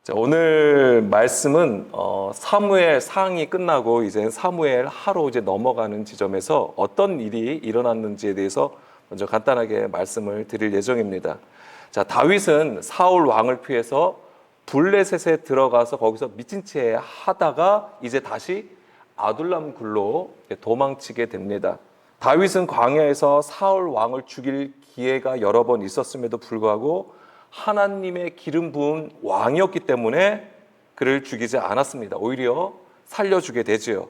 자, 오늘 말씀은 사무엘 상이 끝나고 이제 사무엘 하로 이제 넘어가는 지점에서 어떤 일이 일어났는지에 대해서 먼저 간단하게 말씀을 드릴 예정입니다. 자, 다윗은 사울 왕을 피해서 블레셋에 들어가서 거기서 미친 채 하다가 이제 다시 아둘람 굴로 도망치게 됩니다. 다윗은 광야에서 사울 왕을 죽일 기회가 여러 번 있었음에도 불구하고 하나님의 기름 부은 왕이었기 때문에 그를 죽이지 않았습니다. 오히려 살려주게 되지요.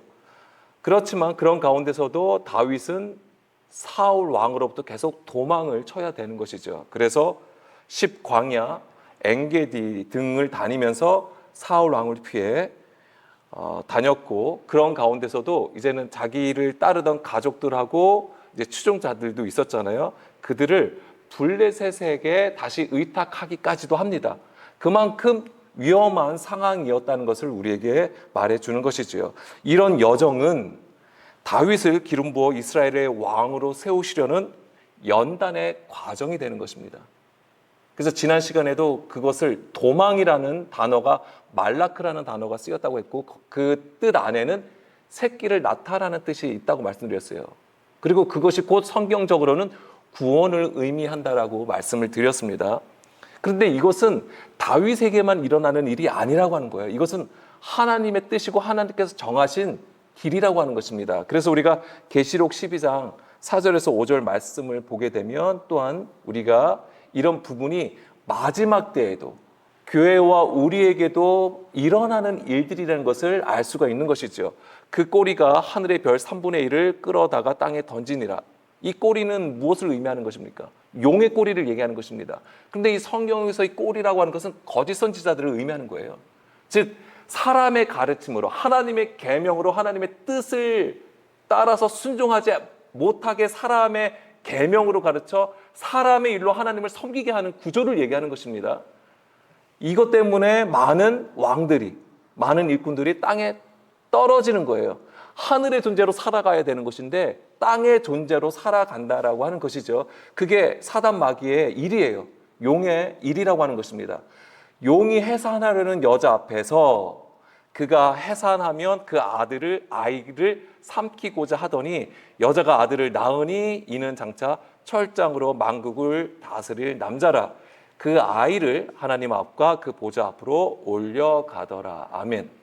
그렇지만 그런 가운데서도 다윗은 사울 왕으로부터 계속 도망을 쳐야 되는 것이죠. 그래서 십광야, 엔게디 등을 다니면서 사울 왕을 피해 다녔고, 그런 가운데서도 이제는 자기를 따르던 가족들하고 이제 추종자들도 있었잖아요. 그들을 블레셋에게 다시 의탁하기까지도 합니다. 그만큼 위험한 상황이었다는 것을 우리에게 말해주는 것이지요. 이런 여정은 다윗을 기름 부어 이스라엘의 왕으로 세우시려는 연단의 과정이 되는 것입니다. 그래서 지난 시간에도 그것을 도망이라는 단어가 말라크라는 단어가 쓰였다고 했고, 그 뜻 안에는 새끼를 낳다라는 뜻이 있다고 말씀드렸어요. 그리고 그것이 곧 성경적으로는 구원을 의미한다라고 말씀을 드렸습니다. 그런데 이것은 다윗에게만 일어나는 일이 아니라고 하는 거예요. 이것은 하나님의 뜻이고 하나님께서 정하신 길이라고 하는 것입니다. 그래서 우리가 계시록 12장 4절에서 5절 말씀을 보게 되면 또한 우리가 이런 부분이 마지막 때에도 교회와 우리에게도 일어나는 일들이라는 것을 알 수가 있는 것이죠. 그 꼬리가 하늘의 별 3분의 1을 끌어다가 땅에 던지니라. 이 꼬리는 무엇을 의미하는 것입니까? 용의 꼬리를 얘기하는 것입니다. 그런데 이 성경에서 이 꼬리라고 하는 것은 거짓 선지자들을 의미하는 거예요. 즉 사람의 가르침으로, 하나님의 계명으로 하나님의 뜻을 따라서 순종하지 못하게 사람의 계명으로 가르쳐 사람의 일로 하나님을 섬기게 하는 구조를 얘기하는 것입니다. 이것 때문에 많은 왕들이, 많은 일꾼들이 땅에 떨어지는 거예요. 하늘의 존재로 살아가야 되는 것인데 땅의 존재로 살아간다라고 하는 것이죠. 그게 사단 마귀의 일이에요. 용의 일이라고 하는 것입니다. 용이 해산하려는 여자 앞에서 그가 해산하면 그 아이를 삼키고자 하더니 여자가 아들을 낳으니 이는 장차 철장으로 만국을 다스릴 남자라. 그 아이를 하나님 앞과 그 보좌 앞으로 올려가더라. 아멘.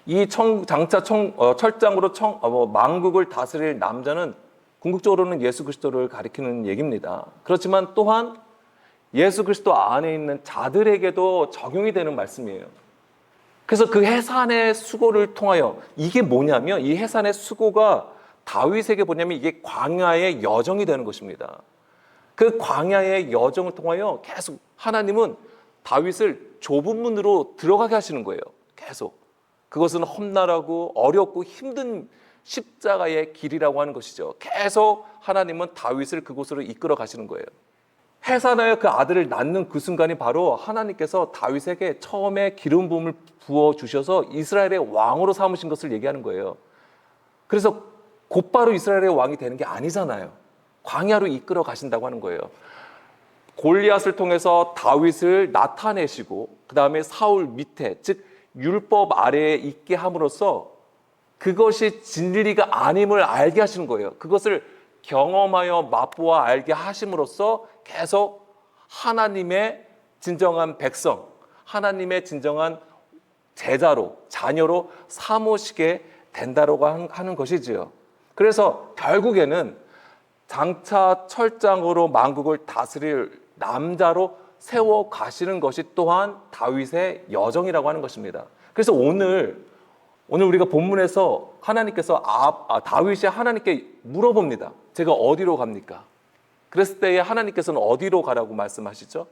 이 장차 철장으로 만국을 다스릴 남자는 궁극적으로는 예수 그리스도를 가리키는 얘기입니다. 그렇지만 또한 예수 그리스도 안에 있는 자들에게도 적용이 되는 말씀이에요. 그래서 그 해산의 수고를 통하여, 이게 뭐냐면 이 해산의 수고가 다윗에게 뭐냐면 이게 광야의 여정이 되는 것입니다. 그 광야의 여정을 통하여 계속 하나님은 다윗을 좁은 문으로 들어가게 하시는 거예요. 계속. 그것은 험난하고 어렵고 힘든 십자가의 길이라고 하는 것이죠. 계속 하나님은 다윗을 그곳으로 이끌어 가시는 거예요. 해산하여 그 아들을 낳는 그 순간이 바로 하나님께서 다윗에게 처음에 기름 부음을 부어 주셔서 이스라엘의 왕으로 삼으신 것을 얘기하는 거예요. 그래서 곧바로 이스라엘의 왕이 되는 게 아니잖아요. 광야로 이끌어 가신다고 하는 거예요. 골리앗을 통해서 다윗을 나타내시고 그 다음에 사울 밑에, 즉 율법 아래에 있게 함으로써 그것이 진리가 아님을 알게 하시는 거예요. 그것을 경험하여 맛보아 알게 하심으로써 계속 하나님의 진정한 백성, 하나님의 진정한 제자로, 자녀로 삼으시게 된다고 하는 것이지요. 그래서 결국에는 장차 철장으로 만국을 다스릴 남자로 세워 가시는 것이 또한 다윗의 여정이라고 하는 것입니다. 그래서 오늘 우리가 본문에서 하나님께서 다윗이 하나님께 물어봅니다. 제가 어디로 갑니까? 그랬을 때에 하나님께서는 어디로 가라고 말씀하시죠?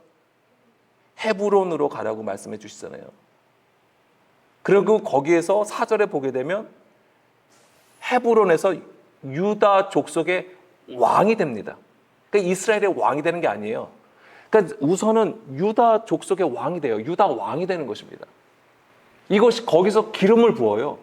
헤브론으로 가라고 말씀해 주시잖아요. 그리고 거기에서 4절에 보게 되면 헤브론에서 유다 족속의 왕이 됩니다. 그러니까 이스라엘의 왕이 되는 게 아니에요. 그러니까 우선은 유다 족속의 왕이 돼요. 유다 왕이 되는 것입니다. 이것이 거기서 기름을 부어요.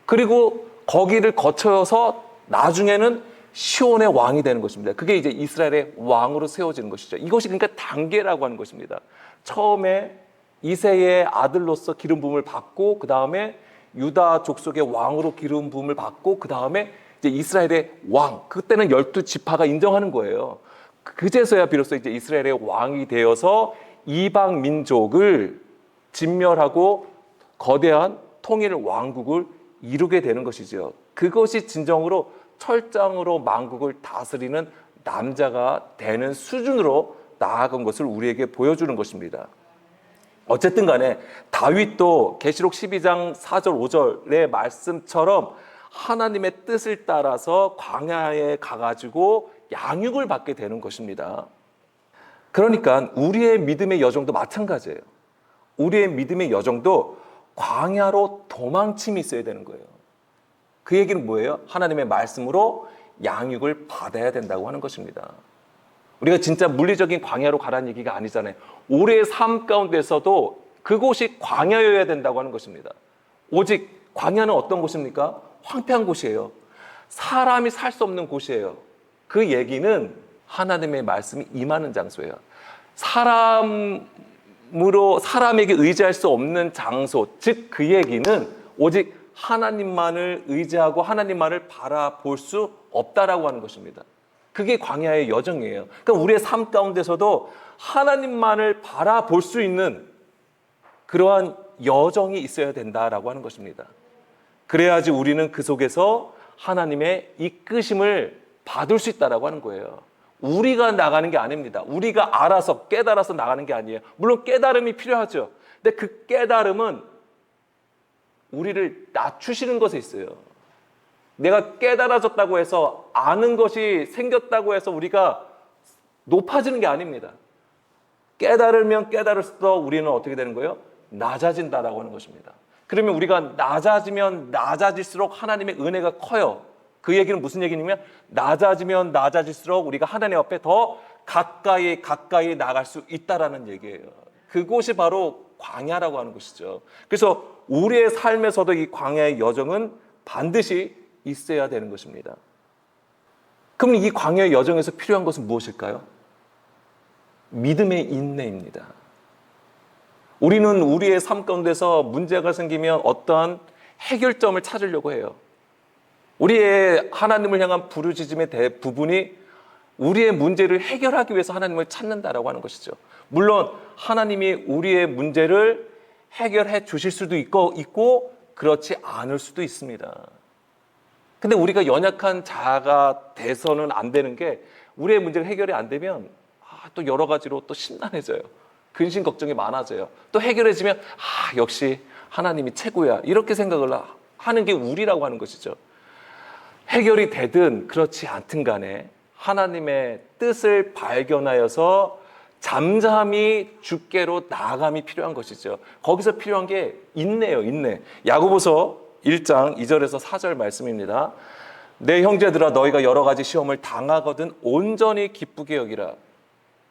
그리고 거기를 거쳐서 나중에는 시온의 왕이 되는 것입니다. 그게 이제 이스라엘의 왕으로 세워지는 것이죠. 이것이 그러니까 단계라고 하는 것입니다. 처음에 이새의 아들로서 기름 부음을 받고 그 다음에 유다 족속의 왕으로 기름 부음을 받고 그 다음에 이제 이스라엘의 왕, 그때는 12지파가 인정하는 거예요. 그제서야 비로소 이제 이스라엘의 왕이 되어서 이방 민족을 진멸하고 거대한 통일 왕국을 이루게 되는 것이죠. 그것이 진정으로 철장으로 만국을 다스리는 남자가 되는 수준으로 나아간 것을 우리에게 보여주는 것입니다. 어쨌든 간에 다윗도 계시록 12장 4절 5절의 말씀처럼 하나님의 뜻을 따라서 광야에 가가지고 양육을 받게 되는 것입니다. 그러니까 우리의 믿음의 여정도 마찬가지예요. 우리의 믿음의 여정도 광야로 도망침이 있어야 되는 거예요. 그 얘기는 뭐예요? 하나님의 말씀으로 양육을 받아야 된다고 하는 것입니다. 우리가 진짜 물리적인 광야로 가라는 얘기가 아니잖아요. 우리의 삶 가운데서도 그곳이 광야여야 된다고 하는 것입니다. 오직 광야는 어떤 곳입니까? 황폐한 곳이에요. 사람이 살 수 없는 곳이에요. 그 얘기는 하나님의 말씀이 임하는 장소예요. 사람에게 의지할 수 없는 장소, 즉 그 얘기는 오직 하나님만을 의지하고 하나님만을 바라볼 수 없다라고 하는 것입니다. 그게 광야의 여정이에요. 그러니까 우리의 삶 가운데서도 하나님만을 바라볼 수 있는 그러한 여정이 있어야 된다라고 하는 것입니다. 그래야지 우리는 그 속에서 하나님의 이끄심을 받을 수 있다라고 하는 거예요. 우리가 나가는 게 아닙니다. 우리가 알아서 깨달아서 나가는 게 아니에요. 물론 깨달음이 필요하죠. 근데 그 깨달음은 우리를 낮추시는 것에 있어요. 내가 깨달아졌다고 해서 아는 것이 생겼다고 해서 우리가 높아지는 게 아닙니다. 깨달으면 깨달을수록 우리는 어떻게 되는 거예요? 낮아진다라고 하는 것입니다. 그러면 우리가 낮아지면 낮아질수록 하나님의 은혜가 커요. 그 얘기는 무슨 얘기냐면 낮아지면 낮아질수록 우리가 하나님 앞에 더 가까이 나갈 수 있다라는 얘기예요. 그곳이 바로 광야라고 하는 것이죠. 그래서 우리의 삶에서도 이 광야의 여정은 반드시 있어야 되는 것입니다. 그럼 이 광야의 여정에서 필요한 것은 무엇일까요? 믿음의 인내입니다. 우리는 우리의 삶 가운데서 문제가 생기면 어떠한 해결점을 찾으려고 해요. 우리의 하나님을 향한 부르짖음의 대부분이 우리의 문제를 해결하기 위해서 하나님을 찾는다라고 하는 것이죠. 물론 하나님이 우리의 문제를 해결해 주실 수도 있고 그렇지 않을 수도 있습니다. 근데 우리가 연약한 자가 돼서는 안 되는 게 우리의 문제가 해결이 안 되면 또 여러 가지로 또 심란해져요. 근심 걱정이 많아져요. 또 해결해지면 역시 하나님이 최고야 이렇게 생각을 하는 게 우리라고 하는 것이죠. 해결이 되든 그렇지 않든 간에 하나님의 뜻을 발견하여서 잠잠히 주께로 나아감이 필요한 것이죠. 거기서 필요한 게 인내예요. 인내. 야고보서 1장 2절에서 4절 말씀입니다. 내 형제들아 너희가 여러 가지 시험을 당하거든 온전히 기쁘게 여기라.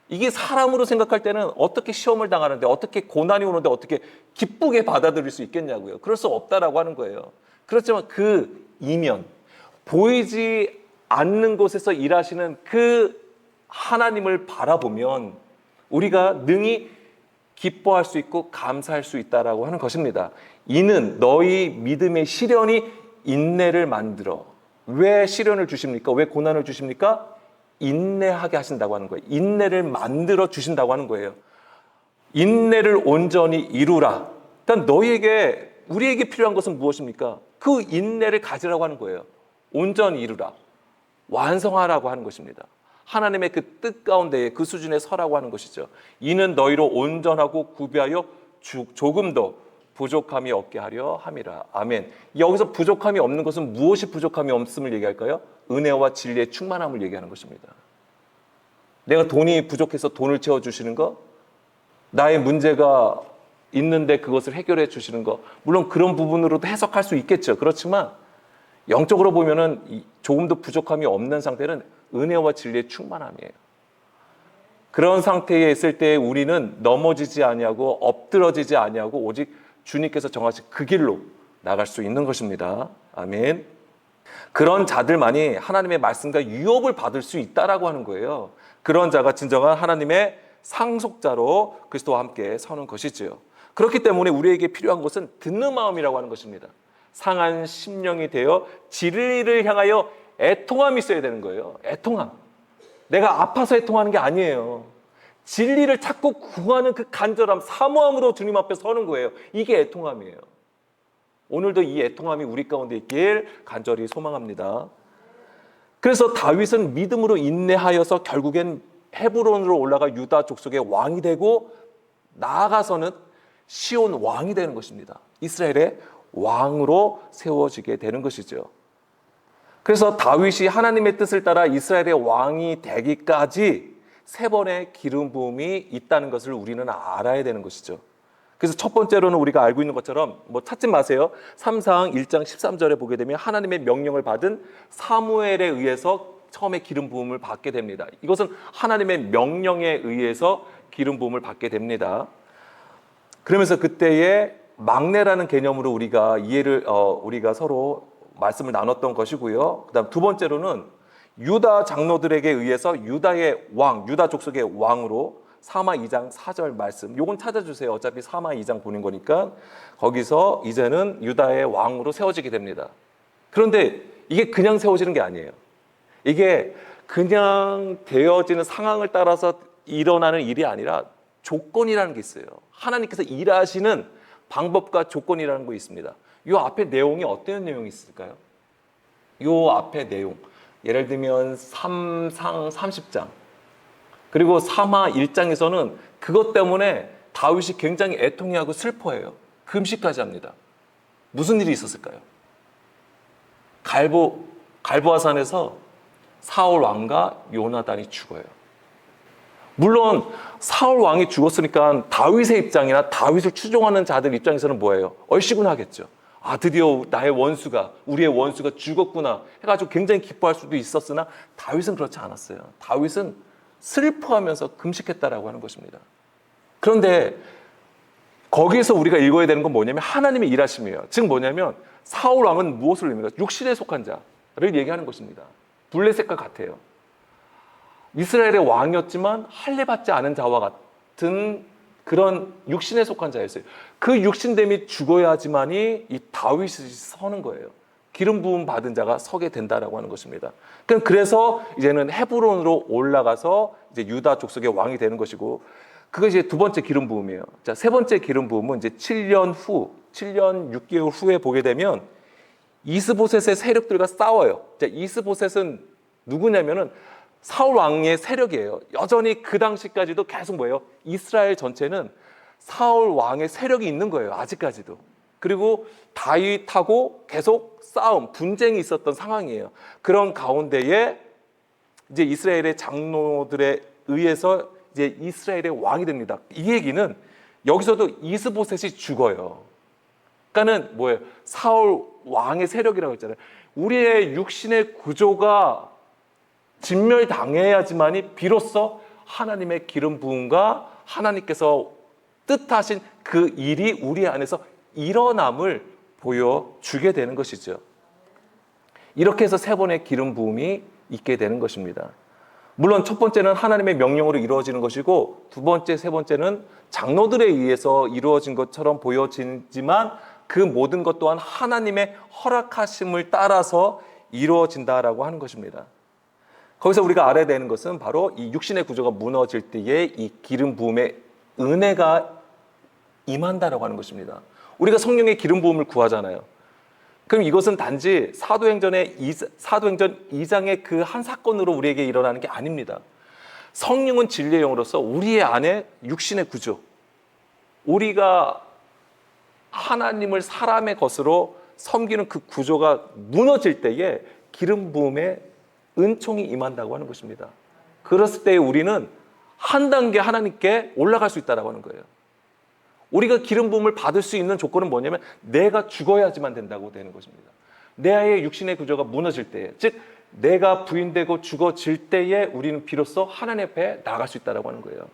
이게 사람으로 생각할 때는 어떻게 시험을 당하는데 어떻게 고난이 오는데 어떻게 기쁘게 받아들일 수 있겠냐고요. 그럴 수 없다라고 하는 거예요. 그렇지만 그 이면 보이지 않는 곳에서 일하시는 그 하나님을 바라보면 우리가 능히 기뻐할 수 있고 감사할 수 있다라고 하는 것입니다. 이는 너희 믿음의 시련이 인내를 만들어. 왜 시련을 주십니까? 왜 고난을 주십니까? 인내하게 하신다고 하는 거예요. 인내를 만들어 주신다고 하는 거예요. 인내를 온전히 이루라. 그러니까 우리에게 필요한 것은 무엇입니까? 그 인내를 가지라고 하는 거예요. 온전히 이루라. 완성하라고 하는 것입니다. 하나님의 그 뜻 가운데에 그 수준에 서라고 하는 것이죠. 이는 너희로 온전하고 구비하여 조금도 부족함이 없게 하려 함이라. 아멘. 여기서 부족함이 없는 것은 무엇이 부족함이 없음을 얘기할까요? 은혜와 진리의 충만함을 얘기하는 것입니다. 내가 돈이 부족해서 돈을 채워주시는 거, 나의 문제가 있는데 그것을 해결해 주시는 거, 물론 그런 부분으로도 해석할 수 있겠죠. 그렇지만 영적으로 보면은 조금도 부족함이 없는 상태는 은혜와 진리의 충만함이에요. 그런 상태에 있을 때 우리는 넘어지지 아니하고 엎드러지지 아니하고 오직 주님께서 정하신 그 길로 나갈 수 있는 것입니다. 아멘. 그런 자들만이 하나님의 말씀과 유업을 받을 수 있다라고 하는 거예요. 그런 자가 진정한 하나님의 상속자로 그리스도와 함께 서는 것이지요. 그렇기 때문에 우리에게 필요한 것은 듣는 마음이라고 하는 것입니다. 상한 심령이 되어 진리를 향하여 애통함이 있어야 되는 거예요. 애통함. 내가 아파서 애통하는 게 아니에요. 진리를 찾고 구하는 그 간절함, 사모함으로 주님 앞에 서는 거예요. 이게 애통함이에요. 오늘도 이 애통함이 우리 가운데 있길 간절히 소망합니다. 그래서 다윗은 믿음으로 인내하여서 결국엔 헤브론으로 올라가 유다 족속의 왕이 되고 나아가서는 시온 왕이 되는 것입니다. 이스라엘의 왕으로 세워지게 되는 것이죠. 그래서 다윗이 하나님의 뜻을 따라 이스라엘의 왕이 되기까지 3번의 기름 부음이 있다는 것을 우리는 알아야 되는 것이죠. 그래서 첫 번째로는 우리가 알고 있는 것처럼 찾지 마세요. 3상 1장 13절에 보게 되면 하나님의 명령을 받은 사무엘에 의해서 처음에 기름 부음을 받게 됩니다. 이것은 하나님의 명령에 의해서 기름 부음을 받게 됩니다. 그러면서 그때의 막내라는 개념으로 우리가 서로 말씀을 나눴던 것이고요. 그다음 두 번째로는 유다 장로들에게 의해서 유다의 왕, 유다 족속의 왕으로 사마 2장 4절 말씀. 요건 찾아주세요. 어차피 사마 2장 보는 거니까. 거기서 이제는 유다의 왕으로 세워지게 됩니다. 그런데 이게 그냥 세워지는 게 아니에요. 이게 그냥 되어지는 상황을 따라서 일어나는 일이 아니라 조건이라는 게 있어요. 하나님께서 일하시는 방법과 조건이라는 거 있습니다. 이 앞에 내용이 어떤 내용이 있을까요? 이 앞에 내용, 예를 들면 3상 30장 그리고 사마 1장에서는 그것 때문에 다윗이 굉장히 애통해하고 슬퍼해요. 금식까지 합니다. 무슨 일이 있었을까요? 갈보아산에서 사울 왕과 요나단이 죽어요. 물론 사울 왕이 죽었으니까 다윗의 입장이나 다윗을 추종하는 자들 입장에서는 뭐예요? 얼씨구나하겠죠. 아, 드디어 우리의 원수가 죽었구나 해가지고 굉장히 기뻐할 수도 있었으나 다윗은 그렇지 않았어요. 다윗은 슬퍼하면서 금식했다라고 하는 것입니다. 그런데 거기에서 우리가 읽어야 되는 건 뭐냐면 하나님의 일하심이에요. 즉 뭐냐면 사울 왕은 무엇을 의미합니까? 육신에 속한 자를 얘기하는 것입니다. 블레셋과 같아요. 이스라엘의 왕이었지만 할례받지 않은 자와 같은 그런 육신에 속한 자였어요. 그 육신됨이 죽어야지만이 이 다윗이 서는 거예요. 기름 부음 받은 자가 서게 된다라고 하는 것입니다. 그래서 이제는 헤브론으로 올라가서 이제 유다 족속의 왕이 되는 것이고, 그것이 이제 두 번째 기름 부음이에요. 자, 세 번째 기름 부음은 이제 7년 6개월 후에 보게 되면 이스보셋의 세력들과 싸워요. 자, 이스보셋은 누구냐면은 사울 왕의 세력이에요. 여전히 그 당시까지도 계속 뭐예요? 이스라엘 전체는 사울 왕의 세력이 있는 거예요. 아직까지도. 그리고 다윗하고 계속 분쟁이 있었던 상황이에요. 그런 가운데에 이제 이스라엘의 장로들에 의해서 이제 이스라엘의 왕이 됩니다. 이 얘기는 여기서도 이스보셋이 죽어요. 그러니까는 뭐예요? 사울 왕의 세력이라고 했잖아요. 우리의 육신의 구조가 진멸당해야지만이 비로소 하나님의 기름 부음과 하나님께서 뜻하신 그 일이 우리 안에서 일어남을 보여주게 되는 것이죠. 이렇게 해서 세 번의 기름 부음이 있게 되는 것입니다. 물론 첫 번째는 하나님의 명령으로 이루어지는 것이고 두 번째, 세 번째는 장로들에 의해서 이루어진 것처럼 보여지지만 그 모든 것 또한 하나님의 허락하심을 따라서 이루어진다라고 하는 것입니다. 거기서 우리가 알아야 되는 것은 바로 이 육신의 구조가 무너질 때에 이 기름 부음의 은혜가 임한다라고 하는 것입니다. 우리가 성령의 기름 부음을 구하잖아요. 그럼 이것은 단지 사도행전 2장의 그 한 사건으로 우리에게 일어나는 게 아닙니다. 성령은 진리의 영으로서 우리의 안에 육신의 구조, 우리가 하나님을 사람의 것으로 섬기는 그 구조가 무너질 때에 기름 부음의 은총이 임한다고 하는 것입니다. 그랬을 때 우리는 한 단계 하나님께 올라갈 수 있다고 하는 거예요. 우리가 기름 부음을 받을 수 있는 조건은 뭐냐면 내가 죽어야지만 된다고 되는 것입니다. 내 아이의 육신의 구조가 무너질 때에, 즉 내가 부인되고 죽어질 때에 우리는 비로소 하나님 앞에 나갈 수 있다고 하는 거예요.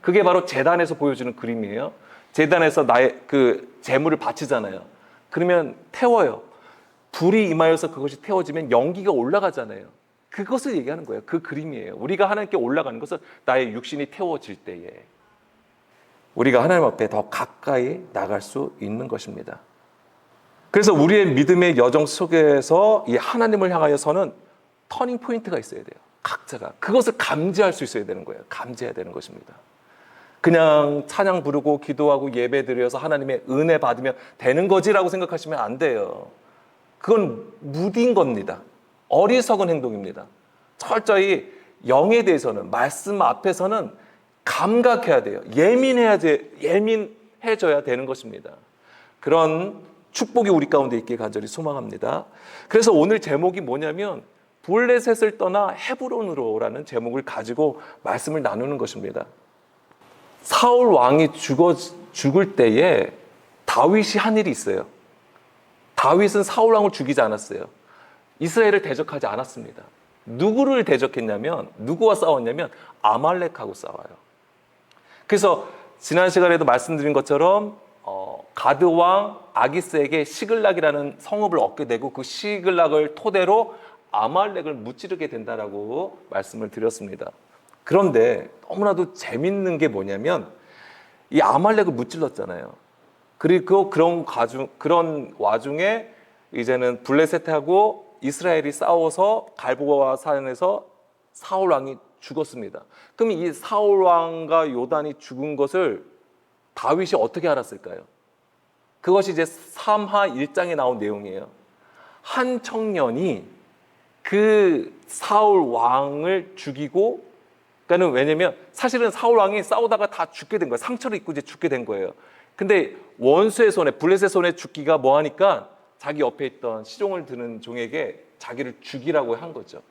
그게 바로 제단에서 보여주는 그림이에요. 제단에서 나의 그 제물을 바치잖아요. 그러면 태워요. 불이 임하여서 그것이 태워지면 연기가 올라가잖아요. 그것을 얘기하는 거예요. 그 그림이에요. 우리가 하나님께 올라가는 것은 나의 육신이 태워질 때에. 우리가 하나님 앞에 더 가까이 나갈 수 있는 것입니다. 그래서 우리의 믿음의 여정 속에서 이 하나님을 향하여서는 터닝 포인트가 있어야 돼요. 각자가. 그것을 감지할 수 있어야 되는 거예요. 감지해야 되는 것입니다. 그냥 찬양 부르고 기도하고 예배 드려서 하나님의 은혜 받으면 되는 거지라고 생각하시면 안 돼요. 그건 무딘 겁니다. 어리석은 행동입니다. 철저히 영에 대해서는, 말씀 앞에서는 감각해야 돼요. 예민해져야 되는 것입니다. 그런 축복이 우리 가운데 있길 간절히 소망합니다. 그래서 오늘 제목이 뭐냐면 블레셋을 떠나 헤브론으로라는 제목을 가지고 말씀을 나누는 것입니다. 사울 왕이 죽을 때에 다윗이 한 일이 있어요. 다윗은 사울 왕을 죽이지 않았어요. 이스라엘을 대적하지 않았습니다. 누구를 대적했냐면, 누구와 싸웠냐면 아말렉하고 싸워요. 그래서 지난 시간에도 말씀드린 것처럼 가드 왕 아기스에게 시글락이라는 성읍을 얻게 되고 그 시글락을 토대로 아말렉을 무찌르게 된다라고 말씀을 드렸습니다. 그런데 너무나도 재밌는 게 뭐냐면 이 아말렉을 무찔렀잖아요. 그리고 그런 와중에 이제는 블레셋하고 이스라엘이 싸워서 갈보아 산에서 사울 왕이 죽었습니다. 그럼 이 사울 왕과 요단이 죽은 것을 다윗이 어떻게 알았을까요? 그것이 이제 3하 1장에 나온 내용이에요. 한 청년이 그 사울 왕을 죽이고, 그러니까는 왜냐면 사실은 사울 왕이 싸우다가 다 죽게 된 거예요. 상처를 입고 이제 죽게 된 거예요. 근데 원수의 손에, 블레셋의 손에 죽기가 뭐하니까 자기 옆에 있던 시종을 드는 종에게 자기를 죽이라고 한 거죠.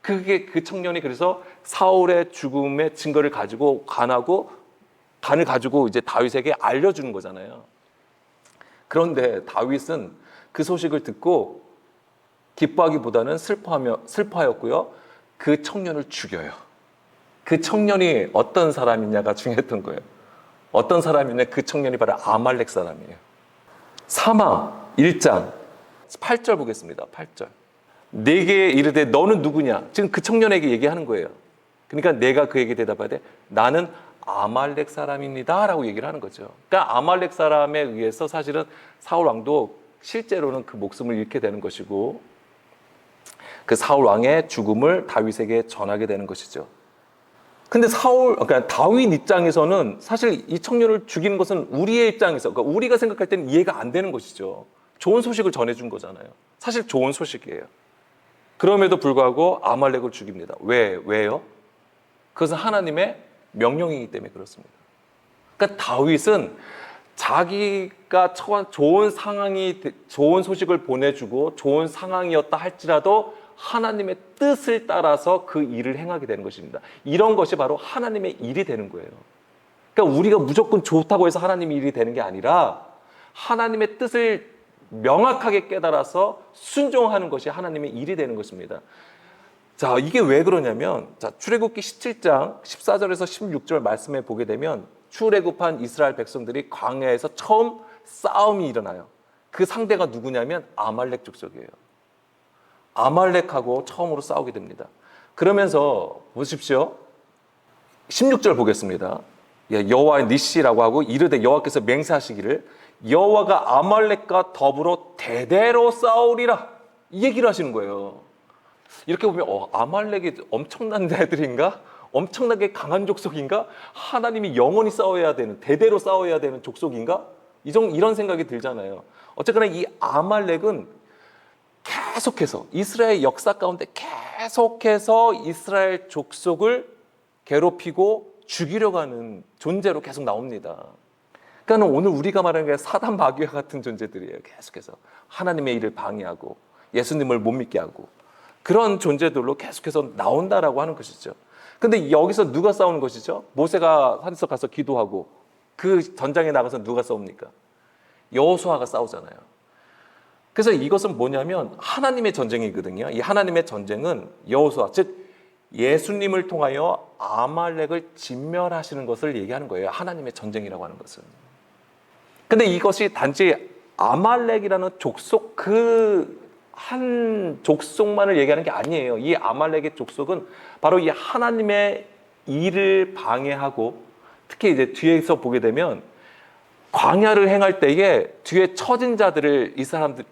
그게 그 청년이 그래서 사울의 죽음의 증거를 가지고 간을 가지고 이제 다윗에게 알려주는 거잖아요. 그런데 다윗은 그 소식을 듣고 기뻐하기보다는 슬퍼하였고요. 그 청년을 죽여요. 그 청년이 어떤 사람이냐가 중요했던 거예요. 어떤 사람이냐, 그 청년이 바로 아말렉 사람이에요. 사마 1장 8절 보겠습니다. 8절. 내게 이르되 너는 누구냐? 지금 그 청년에게 얘기하는 거예요. 그러니까 내가 그에게 대답하되 나는 아말렉 사람입니다 라고 얘기를 하는 거죠. 그러니까 아말렉 사람에 의해서 사실은 사울 왕도 실제로는 그 목숨을 잃게 되는 것이고 그 사울 왕의 죽음을 다윗에게 전하게 되는 것이죠. 근데 그러니까 다윗 입장에서는 사실 이 청년을 죽이는 것은 우리의 입장에서, 그러니까 우리가 생각할 때는 이해가 안 되는 것이죠. 좋은 소식을 전해준 거잖아요. 사실 좋은 소식이에요. 그럼에도 불구하고 아말렉을 죽입니다. 왜요? 그것은 하나님의 명령이기 때문에 그렇습니다. 그러니까 다윗은 자기가 처한 좋은 소식을 보내주고 좋은 상황이었다 할지라도 하나님의 뜻을 따라서 그 일을 행하게 되는 것입니다. 이런 것이 바로 하나님의 일이 되는 거예요. 그러니까 우리가 무조건 좋다고 해서 하나님의 일이 되는 게 아니라 하나님의 뜻을 명확하게 깨달아서 순종하는 것이 하나님의 일이 되는 것입니다. 자, 이게 왜 그러냐면, 자, 출애굽기 17장 14절에서 16절 말씀에 보게 되면 출애굽한 이스라엘 백성들이 광야에서 처음 싸움이 일어나요. 그 상대가 누구냐면 아말렉 족속이에요. 아말렉하고 처음으로 싸우게 됩니다. 그러면서 보십시오. 16절 보겠습니다. 여호와의 니시라고 하고 이르되 여호와께서 맹세하시기를 여호와가 아말렉과 더불어 대대로 싸우리라, 이 얘기를 하시는 거예요. 이렇게 보면 아말렉이 엄청난 애들인가? 엄청나게 강한 족속인가? 하나님이 영원히 싸워야 되는, 대대로 싸워야 되는 족속인가? 이런 생각이 들잖아요. 어쨌거나 이 아말렉은 계속해서 이스라엘 역사 가운데 계속해서 이스라엘 족속을 괴롭히고 죽이려고 하는 존재로 계속 나옵니다. 그러니까 오늘 우리가 말하는 게 사단 마귀와 같은 존재들이에요. 계속해서 하나님의 일을 방해하고 예수님을 못 믿게 하고 그런 존재들로 계속해서 나온다라고 하는 것이죠. 근데 여기서 누가 싸우는 것이죠? 모세가 산에서 가서 기도하고 그 전장에 나가서 누가 싸웁니까? 여호수아가 싸우잖아요. 그래서 이것은 뭐냐면 하나님의 전쟁이거든요. 이 하나님의 전쟁은 여호수아, 즉 예수님을 통하여 아말렉을 진멸하시는 것을 얘기하는 거예요. 하나님의 전쟁이라고 하는 것은. 근데 이것이 단지 아말렉이라는 족속, 그 한 족속만을 얘기하는 게 아니에요. 이 아말렉의 족속은 바로 이 하나님의 일을 방해하고 특히 이제 뒤에서 보게 되면 광야를 행할 때에 뒤에 처진 자들을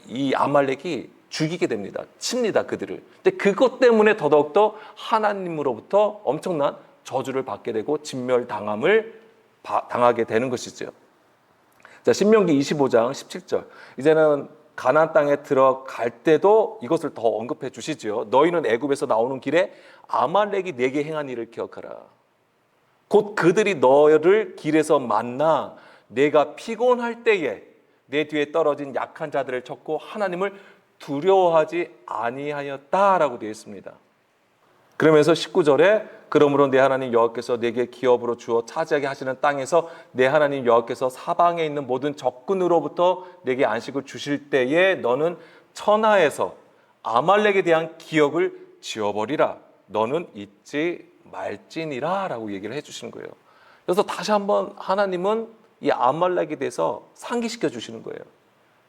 이 아말렉이 죽이게 됩니다. 칩니다, 그들을. 근데 그것 때문에 더더욱더 하나님으로부터 엄청난 저주를 받게 되고 진멸당함을 당하게 되는 것이죠. 자, 신명기 25장 17절. 이제는 가나안 땅에 들어갈 때도 이것을 더 언급해 주시지요. 너희는 애굽에서 나오는 길에 아말렉이 내게 행한 일을 기억하라. 곧 그들이 너를 길에서 만나 내가 피곤할 때에 내 뒤에 떨어진 약한 자들을 쳤고 하나님을 두려워하지 아니하였다라고 되어 있습니다. 그러면서 19절에 그러므로 내 하나님 여호와께서 내게 기업으로 주어 차지하게 하시는 땅에서 내 하나님 여호와께서 사방에 있는 모든 적군으로부터 내게 안식을 주실 때에 너는 천하에서 아말렉에 대한 기억을 지워버리라. 너는 잊지 말지니라 라고 얘기를 해주시는 거예요. 그래서 다시 한번 하나님은 이 아말렉에 대해서 상기시켜 주시는 거예요.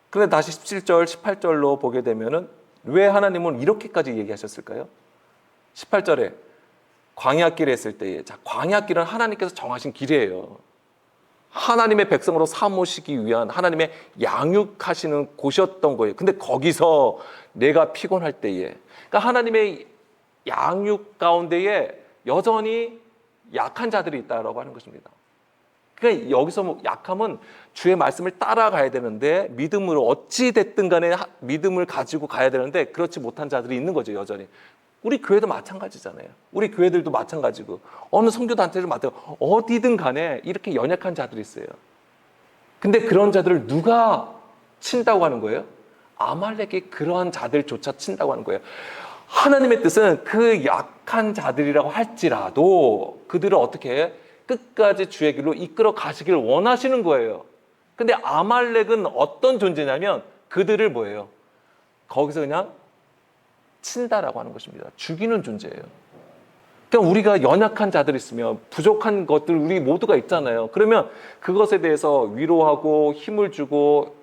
그런데 다시 17절, 18절로 보게 되면은 왜 하나님은 이렇게까지 얘기하셨을까요? 18절에 광야길에 했을 때에, 자, 광야길은 하나님께서 정하신 길이에요. 하나님의 백성으로 삼으시기 위한 하나님의 양육하시는 곳이었던 거예요. 근데 거기서 내가 피곤할 때에, 그러니까 하나님의 양육 가운데에 여전히 약한 자들이 있다라고 하는 것입니다. 그러니까 여기서 약함은 주의 말씀을 따라가야 되는데 믿음으로 어찌 됐든 간에 믿음을 가지고 가야 되는데 그렇지 못한 자들이 있는 거죠, 여전히. 우리 교회도 마찬가지잖아요. 우리 교회들도 마찬가지고 어느 선교단체를 맡아 어디든 간에 이렇게 연약한 자들이 있어요. 근데 그런 자들을 누가 친다고 하는 거예요? 아말렉이 그러한 자들조차 친다고 하는 거예요. 하나님의 뜻은 그 약한 자들이라고 할지라도 그들을 어떻게 끝까지 주의 길로 이끌어 가시길 원하시는 거예요. 근데 아말렉은 어떤 존재냐면 그들을 뭐예요? 거기서 그냥 친다라고 하는 것입니다. 죽이는 존재예요. 그러니까 우리가 연약한 자들이 있으면 부족한 것들 우리 모두가 있잖아요. 그러면 그것에 대해서 위로하고 힘을 주고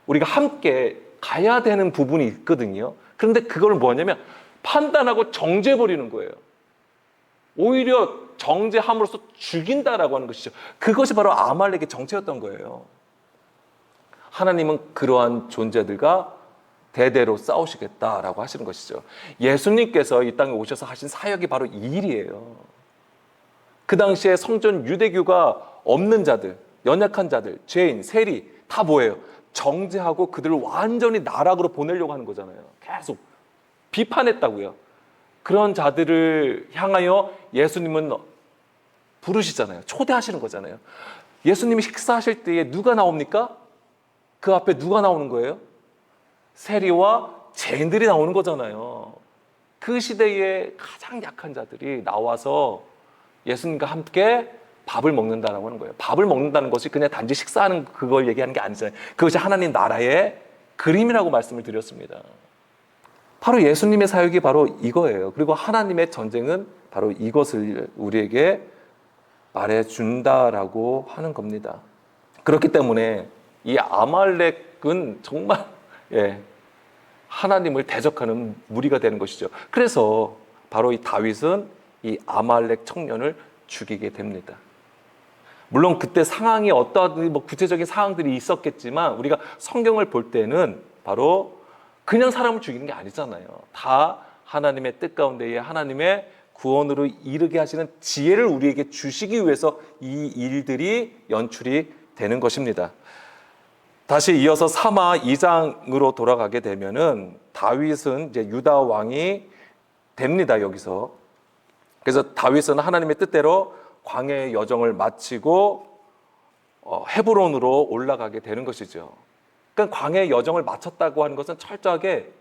우리가 함께 가야 되는 부분이 있거든요. 그런데 그걸 뭐냐면 판단하고 정죄해버리는 거예요. 오히려 정죄함으로써 죽인다라고 하는 것이죠. 그것이 바로 아말렉의 정체였던 거예요. 하나님은 그러한 존재들과 대대로 싸우시겠다라고 하시는 것이죠. 예수님께서 이 땅에 오셔서 하신 사역이 바로 이 일이에요. 그 당시에 성전 유대교가 없는 자들, 연약한 자들, 죄인, 세리 다 뭐예요? 정죄하고 그들을 완전히 나락으로 보내려고 하는 거잖아요. 계속 비판했다고요. 그런 자들을 향하여 예수님은 부르시잖아요. 초대하시는 거잖아요. 예수님이 식사하실 때에 누가 나옵니까? 그 앞에 누가 나오는 거예요? 세리와 죄인들이 나오는 거잖아요. 그 시대에 가장 약한 자들이 나와서 예수님과 함께 밥을 먹는다라고 하는 거예요. 밥을 먹는다는 것이 그냥 단지 식사하는 그걸 얘기하는 게 아니잖아요. 그것이 하나님 나라의 그림이라고 말씀을 드렸습니다. 바로 예수님의 사역이 바로 이거예요. 그리고 하나님의 전쟁은 바로 이것을 우리에게 말해준다라고 하는 겁니다. 그렇기 때문에 이 아말렉은 정말 하나님을 대적하는 무리가 되는 것이죠. 그래서 바로 이 다윗은 이 아말렉 청년을 죽이게 됩니다. 물론 그때 상황이 어떠한 구체적인 상황들이 있었겠지만 우리가 성경을 볼 때는 바로 그냥 사람을 죽이는 게 아니잖아요. 다 하나님의 뜻 가운데에 하나님의 구원으로 이르게 하시는 지혜를 우리에게 주시기 위해서 이 일들이 연출이 되는 것입니다. 다시 이어서 사마 2장으로 돌아가게 되면은 다윗은 이제 유다 왕이 됩니다, 여기서. 그래서 다윗은 하나님의 뜻대로 광야의 여정을 마치고 헤브론으로 올라가게 되는 것이죠. 그러니까 광야의 여정을 마쳤다고 하는 것은 철저하게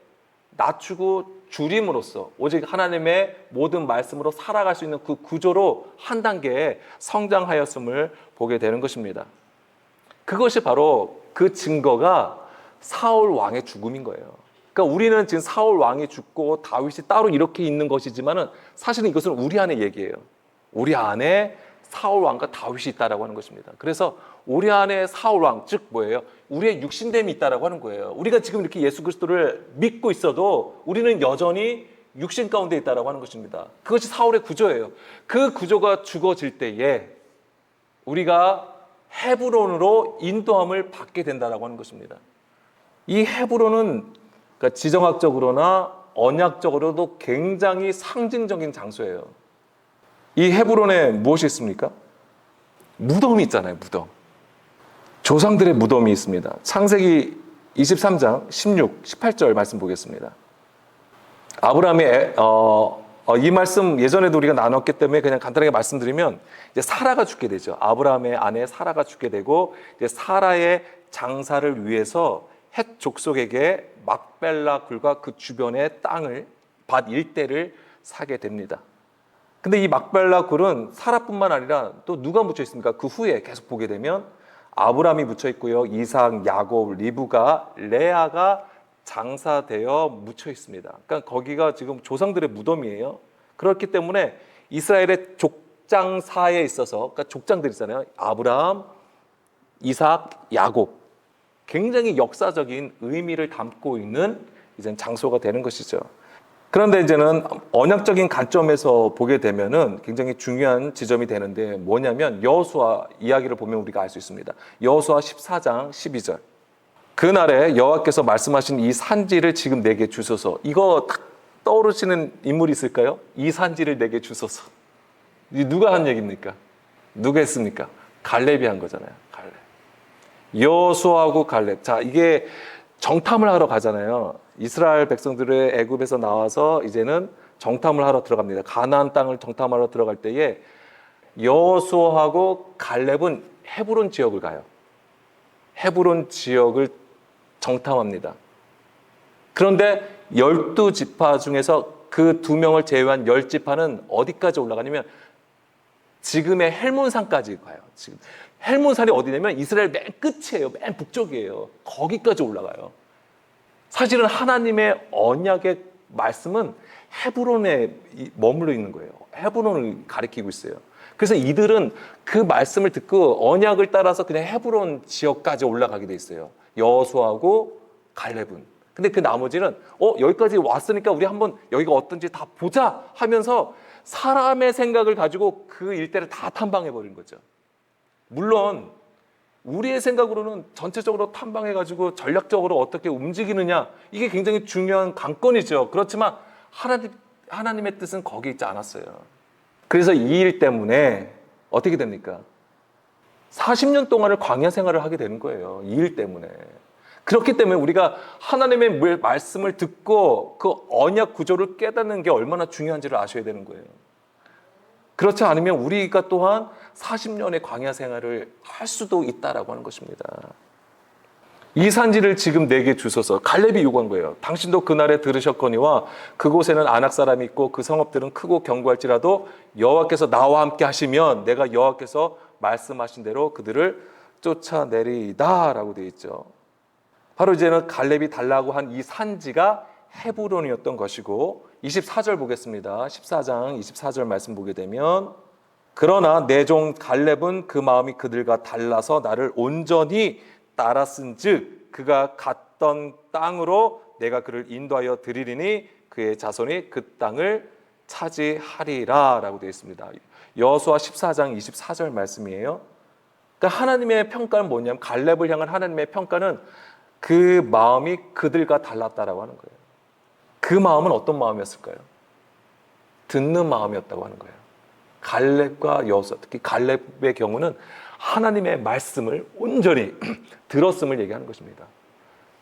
낮추고 줄임으로써 오직 하나님의 모든 말씀으로 살아갈 수 있는 그 구조로 한 단계 성장하였음을 보게 되는 것입니다. 그것이 바로 그 증거가 사울 왕의 죽음인 거예요. 그러니까 우리는 지금 사울 왕이 죽고 다윗이 따로 이렇게 있는 것이지만은 사실은 이것은 우리 안의 얘기예요. 우리 안에 사울 왕과 다윗이 있다라고 하는 것입니다. 그래서 우리 안에 사울 왕, 즉 뭐예요? 우리의 육신됨이 있다라고 하는 거예요. 우리가 지금 이렇게 예수 그리스도를 믿고 있어도 우리는 여전히 육신 가운데 있다라고 하는 것입니다. 그것이 사울의 구조예요. 그 구조가 죽어질 때에 우리가 헤브론으로 인도함을 받게 된다라고 하는 것입니다. 이 헤브론은 그러니까 지정학적으로나 언약적으로도 굉장히 상징적인 장소예요. 이 헤브론에 무엇이 있습니까? 무덤이 있잖아요. 무덤. 조상들의 무덤이 있습니다. 창세기 23장 16, 18절 말씀 보겠습니다. 아브라함의 이 말씀 예전에도 우리가 나눴기 때문에 그냥 간단하게 말씀드리면 이제 사라가 죽게 되죠. 아브라함의 아내 사라가 죽게 되고 이제 사라의 장사를 위해서 헷 족속에게 막벨라 굴과 그 주변의 땅을 밭 일대를 사게 됩니다. 근데 이 막벨라 굴은 사라뿐만 아니라 또 누가 묻혀 있습니까? 그 후에 계속 보게 되면 아브라함이 묻혀 있고요. 이삭, 야곱, 리브가, 레아가 장사되어 묻혀 있습니다. 그러니까 거기가 지금 조상들의 무덤이에요. 그렇기 때문에 이스라엘의 족장사에 있어서, 그러니까 족장들 있잖아요. 아브라함, 이삭, 야곱. 굉장히 역사적인 의미를 담고 있는 이제 장소가 되는 것이죠. 그런데 이제는 언약적인 관점에서 보게 되면은 굉장히 중요한 지점이 되는데 뭐냐면 여호수아 이야기를 보면 우리가 알 수 있습니다. 여호수아 14장 12절. 그날에 여호와께서 말씀하신 이 산지를 지금 내게 주소서. 이거 딱 떠오르시는 인물이 있을까요? 이 산지를 내게 주소서. 누가 한 얘기입니까? 누가 했습니까? 갈렙이 한 거잖아요. 갈렙. 여호수아하고 갈렙. 자, 이게 정탐을 하러 가잖아요. 이스라엘 백성들의 애굽에서 나와서 이제는 정탐을 하러 들어갑니다. 가나안 땅을 정탐하러 들어갈 때에 여호수아하고 갈렙은 헤브론 지역을 가요. 헤브론 지역을 정탐합니다. 그런데 12지파 중에서 그 2명을 제외한 10지파는 어디까지 올라가냐면 지금의 헬몬산까지 가요. 지금 헬몬산이 어디냐면 이스라엘 맨 끝이에요. 맨 북쪽이에요. 거기까지 올라가요. 사실은 하나님의 언약의 말씀은 헤브론에 머물러 있는 거예요. 헤브론을 가리키고 있어요. 그래서 이들은 그 말씀을 듣고 언약을 따라서 그냥 헤브론 지역까지 올라가게 돼 있어요. 여호수아하고 갈렙은. 근데 그 나머지는 여기까지 왔으니까 우리 한번 여기가 어떤지 다 보자 하면서 사람의 생각을 가지고 그 일대를 다 탐방해 버린 거죠. 물론 우리의 생각으로는 전체적으로 탐방해 가지고 전략적으로 어떻게 움직이느냐 이게 굉장히 중요한 관건이죠. 그렇지만 하나님의 뜻은 거기 있지 않았어요. 그래서 이 일 때문에 어떻게 됩니까? 40년 동안을 광야 생활을 하게 되는 거예요. 이 일 때문에. 그렇기 때문에 우리가 하나님의 말씀을 듣고 그 언약 구조를 깨닫는 게 얼마나 중요한지를 아셔야 되는 거예요. 그렇지 않으면 우리가 또한 40년의 광야 생활을 할 수도 있다라고 하는 것입니다. 이 산지를 지금 내게 주소서. 갈렙이 요구한 거예요. 당신도 그날에 들으셨거니와 그곳에는 아낙 사람이 있고 그 성읍들은 크고 견고할지라도 여호와께서 나와 함께 하시면 내가 여호와께서 말씀하신 대로 그들을 쫓아내리이다 라고 되어 있죠. 바로 이제는 갈렙이 달라고 한 이 산지가 헤브론이었던 것이고 24절 보겠습니다. 14장 24절 말씀 보게 되면 그러나 내 종 갈렙은 그 마음이 그들과 달라서 나를 온전히 따랐은즉 그가 갔던 땅으로 내가 그를 인도하여 드리리니 그의 자손이 그 땅을 차지하리라 라고 되어 있습니다. 여호수아 14장 24절 말씀이에요. 그러니까 하나님의 평가는 뭐냐면 갈렙을 향한 하나님의 평가는 그 마음이 그들과 달랐다라고 하는 거예요. 그 마음은 어떤 마음이었을까요? 듣는 마음이었다고 하는 거예요. 갈렙과 여호수아, 특히 갈렙의 경우는 하나님의 말씀을 온전히 들었음을 얘기하는 것입니다.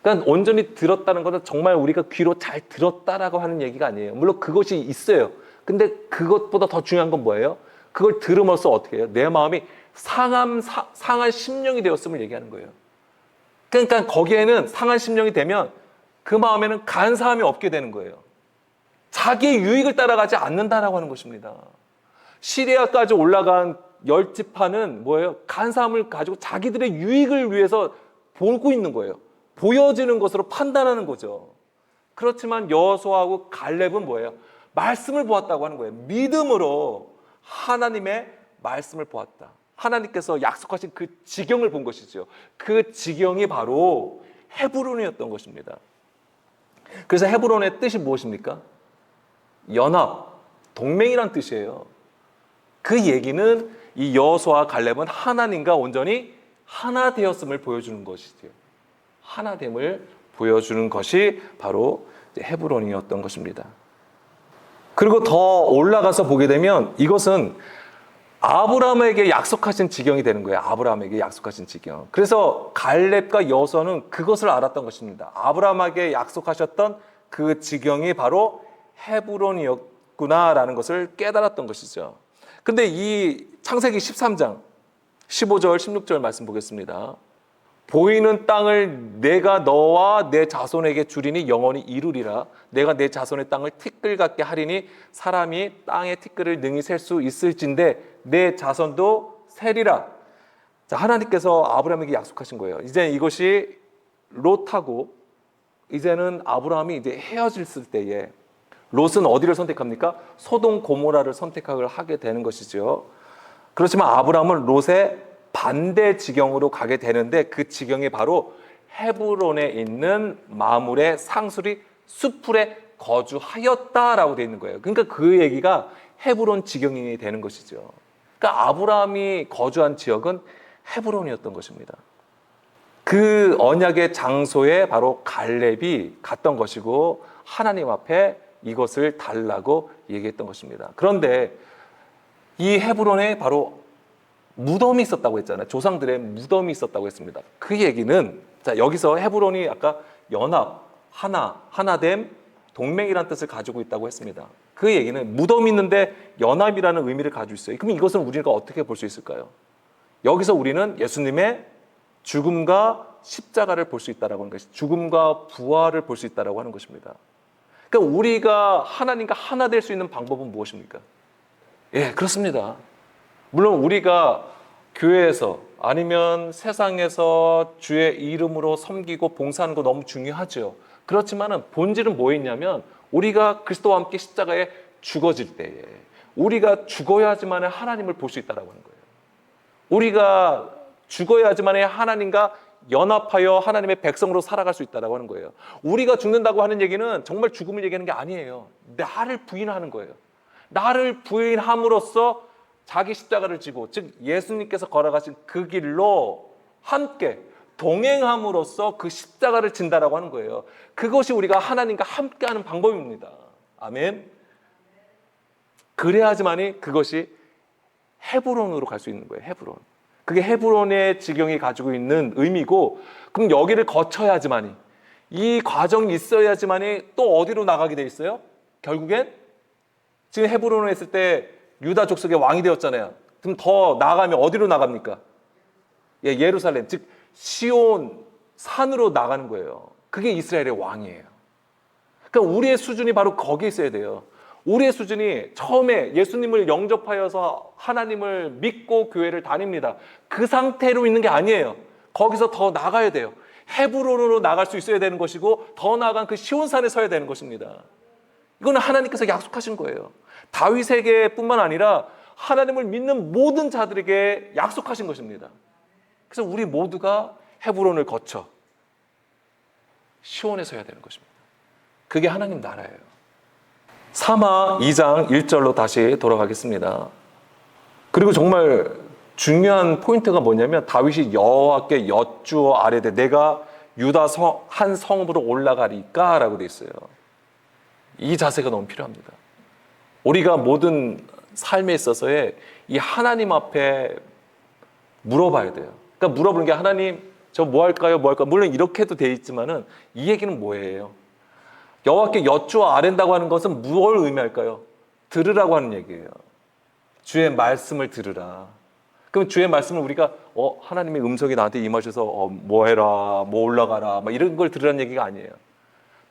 그러니까 온전히 들었다는 것은 정말 우리가 귀로 잘 들었다라고 하는 얘기가 아니에요. 물론 그것이 있어요. 근데 그것보다 더 중요한 건 뭐예요? 그걸 들음으로써 어떻게 해요? 내 마음이 상한 심령이 되었음을 얘기하는 거예요. 그러니까 거기에는 상한 심령이 되면 그 마음에는 간사함이 없게 되는 거예요. 자기의 유익을 따라가지 않는다라고 하는 것입니다. 시리아까지 올라간 10지파는 뭐예요? 간사함을 가지고 자기들의 유익을 위해서 보고 있는 거예요. 보여지는 것으로 판단하는 거죠. 그렇지만 여호수아하고 갈렙은 뭐예요? 말씀을 보았다고 하는 거예요. 믿음으로 하나님의 말씀을 보았다. 하나님께서 약속하신 그 지경을 본 것이죠. 그 지경이 바로 헤브론이었던 것입니다. 그래서 헤브론의 뜻이 무엇입니까? 연합, 동맹이란 뜻이에요. 그 얘기는 이 여호수아와 갈렙은 하나님과 온전히 하나 되었음을 보여주는 것이죠. 하나됨을 보여주는 것이 바로 헤브론이었던 것입니다. 그리고 더 올라가서 보게 되면 이것은 아브라함에게 약속하신 지경이 되는 거예요. 아브라함에게 약속하신 지경. 그래서 갈렙과 여호수아는 그것을 알았던 것입니다. 아브라함에게 약속하셨던 그 지경이 바로 헤브론이었구나라는 것을 깨달았던 것이죠. 근데 이 창세기 13장 15절 16절 말씀 보겠습니다. 보이는 땅을 내가 너와 내 자손에게 주리니 영원히 이루리라. 내가 내 자손의 땅을 티끌 같게 하리니 사람이 땅의 티끌을 능히 셀 수 있을진데 내 자손도 세리라. 자, 하나님께서 아브라함에게 약속하신 거예요. 이제 이것이 롯하고 이제는 아브라함이 이제 헤어졌을 때에 롯은 어디를 선택합니까? 소돔 고모라를 선택을 하게 되는 것이죠. 그렇지만 아브라함은 롯의 반대 지경으로 가게 되는데 그 지경이 바로 헤브론에 있는 마물의 상수리 수풀에 거주하였다라고 되어 있는 거예요. 그러니까 그 얘기가 헤브론 지경이 되는 것이죠. 그러니까 아브라함이 거주한 지역은 헤브론이었던 것입니다. 그 언약의 장소에 바로 갈렙이 갔던 것이고 하나님 앞에 이것을 달라고 얘기했던 것입니다. 그런데 이 헤브론에 바로 무덤이 있었다고 했잖아요. 조상들의 무덤이 있었다고 했습니다. 그 얘기는 자, 여기서 헤브론이 아까 연합, 하나됨, 동맹이라는 뜻을 가지고 있다고 했습니다. 그 얘기는 무덤이 있는데 연합이라는 의미를 가지고 있어요. 그럼 이것은 우리가 어떻게 볼 수 있을까요? 여기서 우리는 예수님의 죽음과 십자가를 볼 수 있다라고 하는 것이 죽음과 부활을 볼 수 있다라고 하는 것입니다. 그러니까 우리가 하나님과 하나 될 수 있는 방법은 무엇입니까? 예, 그렇습니다. 물론 우리가 교회에서 아니면 세상에서 주의 이름으로 섬기고 봉사하는 거 너무 중요하죠. 그렇지만은 본질은 뭐였냐면 우리가 그리스도와 함께 십자가에 죽어질 때에 우리가 죽어야지만 하나님을 볼 수 있다라고 하는 거예요. 우리가 죽어야지만 하나님과 연합하여 하나님의 백성으로 살아갈 수 있다라고 하는 거예요. 우리가 죽는다고 하는 얘기는 정말 죽음을 얘기하는 게 아니에요. 나를 부인하는 거예요. 나를 부인함으로써 자기 십자가를 지고, 즉 예수님께서 걸어가신 그 길로 함께 동행함으로써 그 십자가를 진다라고 하는 거예요. 그것이 우리가 하나님과 함께하는 방법입니다. 아멘. 그래야지만이 그것이 헤브론으로 갈 수 있는 거예요. 헤브론. 그게 헤브론의 지경이 가지고 있는 의미고, 그럼 여기를 거쳐야지만이, 이 과정이 있어야지만이 또 어디로 나가게 돼 있어요? 결국엔 지금 헤브론에 있을 때 유다 족속의 왕이 되었잖아요. 그럼 더 나아가면 어디로 나갑니까? 예, 예루살렘, 즉 시온 산으로 나가는 거예요. 그게 이스라엘의 왕이에요. 그러니까 우리의 수준이 바로 거기에 있어야 돼요. 우리의 수준이 처음에 예수님을 영접하여서 하나님을 믿고 교회를 다닙니다. 그 상태로 있는 게 아니에요. 거기서 더 나가야 돼요. 헤브론으로 나갈 수 있어야 되는 것이고 더 나아간 그 시온산에 서야 되는 것입니다. 이거는 하나님께서 약속하신 거예요. 다윗에게 뿐만 아니라 하나님을 믿는 모든 자들에게 약속하신 것입니다. 그래서 우리 모두가 헤브론을 거쳐 시온에 서야 되는 것입니다. 그게 하나님 나라예요. 사마 2장 1절로 다시 돌아가겠습니다. 그리고 정말 중요한 포인트가 뭐냐면 다윗이 여호와께 여쭈어 아뢰되 내가 유다 한 성읍으로 올라가리까? 라고 돼 있어요. 이 자세가 너무 필요합니다. 우리가 모든 삶에 있어서의 이 하나님 앞에 물어봐야 돼요. 그러니까 물어보는 게 하나님 저 뭐 할까요? 뭐 할까요? 물론 이렇게도 돼 있지만은 이 얘기는 뭐예요? 여호와께 여쭈어 아랜다고 하는 것은 무엇을 의미할까요? 들으라고 하는 얘기예요. 주의 말씀을 들으라. 그럼 주의 말씀을 우리가 하나님의 음성이 나한테 임하셔서 뭐 해라, 뭐 올라가라, 막 이런 걸 들으라는 얘기가 아니에요.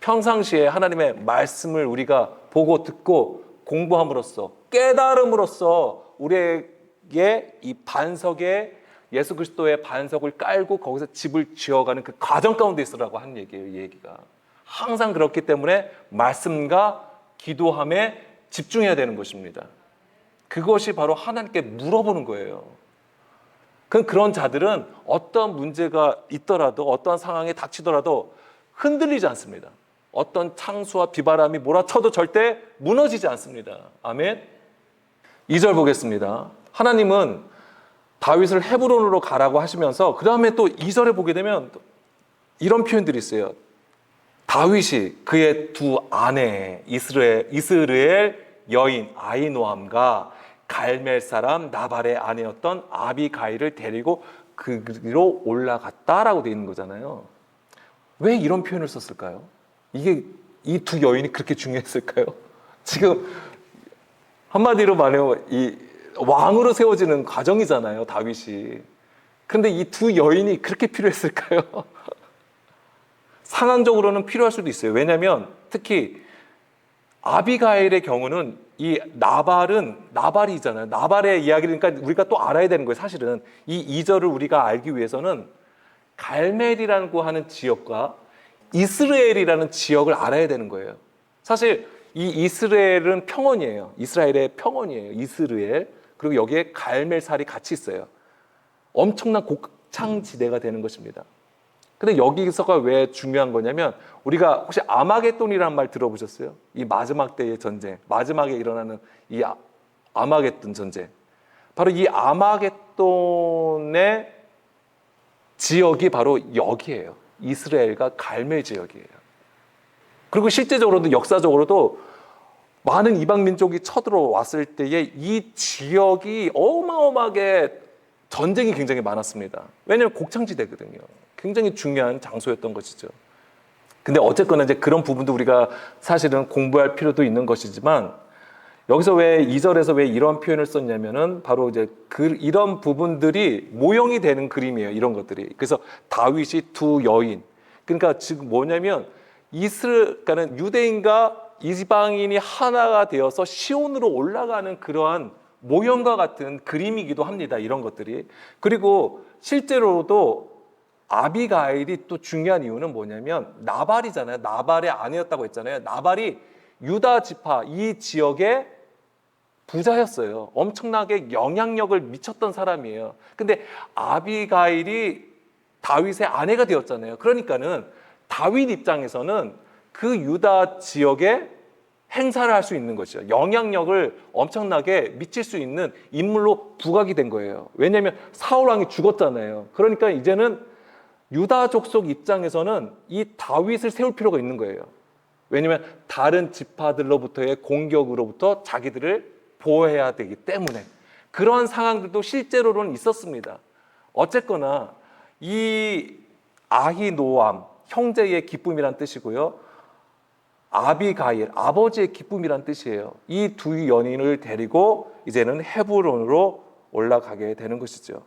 평상시에 하나님의 말씀을 우리가 보고 듣고 공부함으로써 깨달음으로써 우리에게 이 반석에 예수 그리스도의 반석을 깔고 거기서 집을 지어가는 그 과정 가운데 있으라고 하는 얘기예요. 이 얘기가 항상 그렇기 때문에 말씀과 기도함에 집중해야 되는 것입니다. 그것이 바로 하나님께 물어보는 거예요. 그런 자들은 어떤 문제가 있더라도 어떤 상황에 닥치더라도 흔들리지 않습니다. 어떤 창수와 비바람이 몰아쳐도 절대 무너지지 않습니다. 아멘. 2절 보겠습니다. 하나님은 다윗을 헤브론으로 가라고 하시면서 그 다음에 또 2절에 보게 되면 이런 표현들이 있어요. 다윗이 그의 두 아내 이스라엘 여인 아히노함과 갈멜 사람 나발의 아내였던 아비가일을 데리고 그리로 올라갔다라고 되어 있는 거잖아요. 왜 이런 표현을 썼을까요? 이게 이 두 여인이 그렇게 중요했을까요? 지금 한마디로 말하면 이 왕으로 세워지는 과정이잖아요, 다윗이. 근데 이 두 여인이 그렇게 필요했을까요? 상황적으로는 필요할 수도 있어요. 왜냐하면 특히 아비가일의 경우는 이 나발이잖아요. 나발의 이야기를 그러니까 우리가 또 알아야 되는 거예요. 사실은 이 2절을 우리가 알기 위해서는 갈멜이라고 하는 지역과 이스라엘이라는 지역을 알아야 되는 거예요. 사실 이 이스라엘은 평원이에요. 이스라엘의 평원이에요. 이스라엘. 그리고 여기에 갈멜살이 같이 있어요. 엄청난 곡창지대가 되는 것입니다. 근데 여기서가 왜 중요한 거냐면 우리가 혹시 아마겟돈이라는 말 들어보셨어요? 이 마지막 때의 전쟁, 마지막에 일어나는 이 아마겟돈 전쟁. 바로 이 아마겟돈의 지역이 바로 여기예요. 이스라엘과 갈멜 지역이에요. 그리고 실제적으로도 역사적으로도 많은 이방 민족이 쳐들어왔을 때에 이 지역이 어마어마하게 전쟁이 굉장히 많았습니다. 왜냐하면 곡창지대거든요. 굉장히 중요한 장소였던 것이죠. 근데 어쨌거나 이제 그런 부분도 우리가 사실은 공부할 필요도 있는 것이지만 여기서 왜 2절에서 왜 이런 표현을 썼냐면은 바로 이제 이런 부분들이 모형이 되는 그림이에요. 이런 것들이. 그래서 다윗이 두 여인. 그러니까 지금 뭐냐면 그러니까는 유대인과 이방인이 하나가 되어서 시온으로 올라가는 그러한 모형과 같은 그림이기도 합니다. 이런 것들이. 그리고 실제로도 아비가일이 또 중요한 이유는 뭐냐면 나발이잖아요. 나발의 아내였다고 했잖아요. 나발이 유다 지파 이 지역의 부자였어요. 엄청나게 영향력을 미쳤던 사람이에요. 근데 아비가일이 다윗의 아내가 되었잖아요. 그러니까는 다윗 입장에서는 그 유다 지역에 행사를 할 수 있는 것이죠. 영향력을 엄청나게 미칠 수 있는 인물로 부각이 된 거예요. 왜냐하면 사울 왕이 죽었잖아요. 그러니까 이제는 유다 족속 입장에서는 이 다윗을 세울 필요가 있는 거예요. 왜냐하면 다른 지파들로부터의 공격으로부터 자기들을 보호해야 되기 때문에 그러한 상황들도 실제로는 있었습니다. 어쨌거나 이 아히노암 형제의 기쁨이란 뜻이고요. 아비가일 아버지의 기쁨이란 뜻이에요. 이 두 연인을 데리고 이제는 헤브론으로 올라가게 되는 것이죠.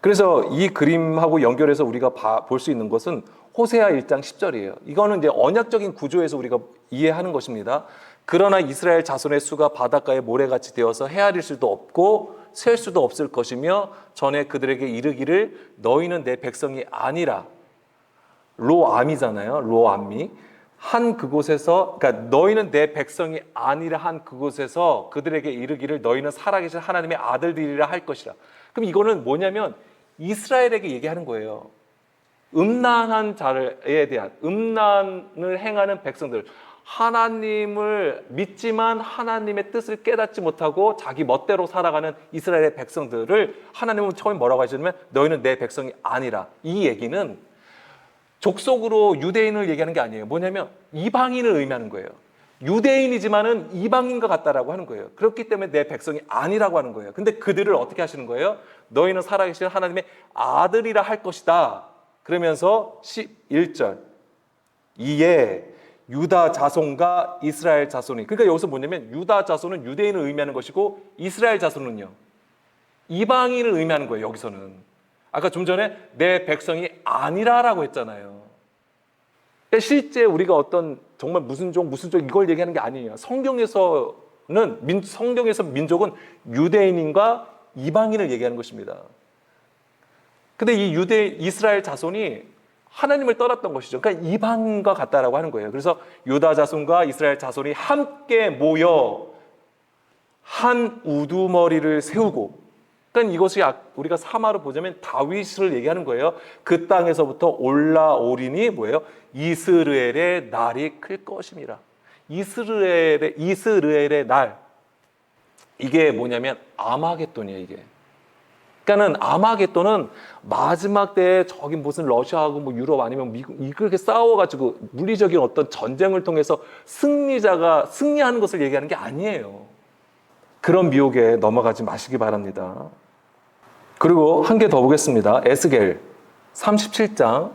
그래서 이 그림하고 연결해서 우리가 볼 수 있는 것은 호세아 1장 10절이에요. 이거는 이제 언약적인 구조에서 우리가 이해하는 것입니다. 그러나 이스라엘 자손의 수가 바닷가의 모래같이 되어서 헤아릴 수도 없고 셀 수도 없을 것이며 전에 그들에게 이르기를 너희는 내 백성이 아니라 로암이잖아요. 로암미 한 그곳에서 그러니까 너희는 내 백성이 아니라 한 그곳에서 그들에게 이르기를 너희는 살아계신 하나님의 아들들이라 할 것이라. 그럼 이거는 뭐냐면 이스라엘에게 얘기하는 거예요. 음란한 자에 대한 음란을 행하는 백성들, 하나님을 믿지만 하나님의 뜻을 깨닫지 못하고 자기 멋대로 살아가는 이스라엘의 백성들을 하나님은 처음에 뭐라고 하시냐면 너희는 내 백성이 아니라. 이 얘기는 족속으로 유대인을 얘기하는 게 아니에요. 뭐냐면 이방인을 의미하는 거예요. 유대인이지만은 이방인과 같다라고 하는 거예요. 그렇기 때문에 내 백성이 아니라고 하는 거예요. 근데 그들을 어떻게 하시는 거예요? 너희는 살아계신 하나님의 아들이라 할 것이다. 그러면서 11절 이에 유다 자손과 이스라엘 자손이 그러니까 여기서 뭐냐면 유다 자손은 유대인을 의미하는 것이고 이스라엘 자손은요 이방인을 의미하는 거예요. 여기서는 아까 좀 전에 내 백성이 아니라라고 했잖아요. 그러니까 실제 우리가 어떤 정말 무슨 족 이걸 얘기하는 게 아니에요. 성경에서 민족은 유대인과 이방인을 얘기하는 것입니다. 근데 이 이스라엘 자손이 하나님을 떠났던 것이죠. 그러니까 이방인과 같다라고 하는 거예요. 그래서 유다 자손과 이스라엘 자손이 함께 모여 한 우두머리를 세우고 그러니까 이것이 우리가 사마로 보자면 다윗을 얘기하는 거예요. 그 땅에서부터 올라오리니 뭐예요? 이스라엘의 날이 클 것임이라. 이스라엘의 날. 이게 뭐냐면 아마겟돈이에요. 이게 그러니까는 아마겟돈은 마지막 때에 저기 무슨 러시아하고 뭐 유럽 아니면 미국 이렇게 싸워가지고 물리적인 어떤 전쟁을 통해서 승리자가 승리하는 것을 얘기하는 게 아니에요. 그런 미혹에 넘어가지 마시기 바랍니다. 그리고 한 개 더 보겠습니다. 에스겔 37장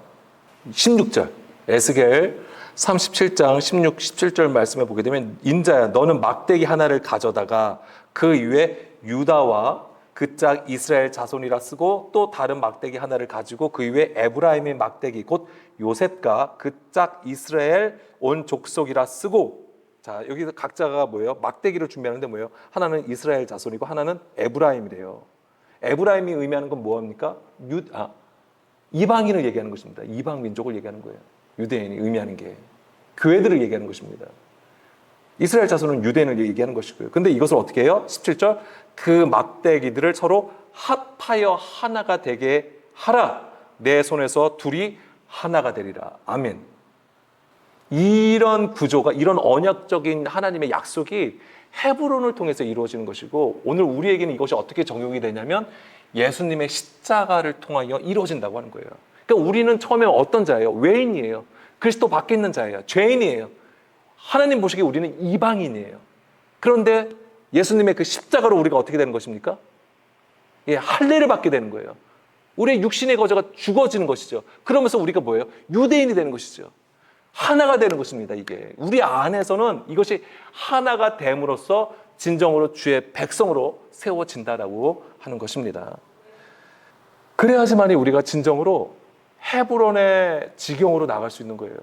16절. 에스겔 37장 16, 17절 말씀에 보게 되면 인자야 너는 막대기 하나를 가져다가 그 위에 유다와 그 짝 이스라엘 자손이라 쓰고 또 다른 막대기 하나를 가지고 그 위에 에브라임의 막대기 곧 요셉과 그 짝 이스라엘 온 족속이라 쓰고 자 여기서 각자가 뭐예요? 막대기를 준비하는데 뭐예요? 하나는 이스라엘 자손이고 하나는 에브라임이래요. 에브라임이 의미하는 건 뭐합니까? 이방인을 얘기하는 것입니다. 이방 민족을 얘기하는 거예요. 유대인이 의미하는 게 교회들을 얘기하는 것입니다. 이스라엘 자손은 유대인을 얘기하는 것이고요. 근데 이것을 어떻게 해요? 17절 그 막대기들을 서로 합하여 하나가 되게 하라. 내 손에서 둘이 하나가 되리라. 아멘. 이런 구조가 이런 언약적인 하나님의 약속이 헤브론을 통해서 이루어지는 것이고 오늘 우리에게는 이것이 어떻게 적용이 되냐면 예수님의 십자가를 통하여 이루어진다고 하는 거예요. 그러니까 우리는 처음에 어떤 자예요? 외인이에요. 그리스도 밖에 있는 자예요. 죄인이에요. 하나님 보시기에 우리는 이방인이에요. 그런데 예수님의 그 십자가로 우리가 어떻게 되는 것입니까? 예, 할례를 받게 되는 거예요. 우리의 육신의 거저가 죽어지는 것이죠. 그러면서 우리가 뭐예요? 유대인이 되는 것이죠. 하나가 되는 것입니다. 이게 우리 안에서는 이것이 하나가 됨으로써 진정으로 주의 백성으로 세워진다라고 하는 것입니다. 그래야지만이 우리가 진정으로 헤브론의 지경으로 나갈 수 있는 거예요.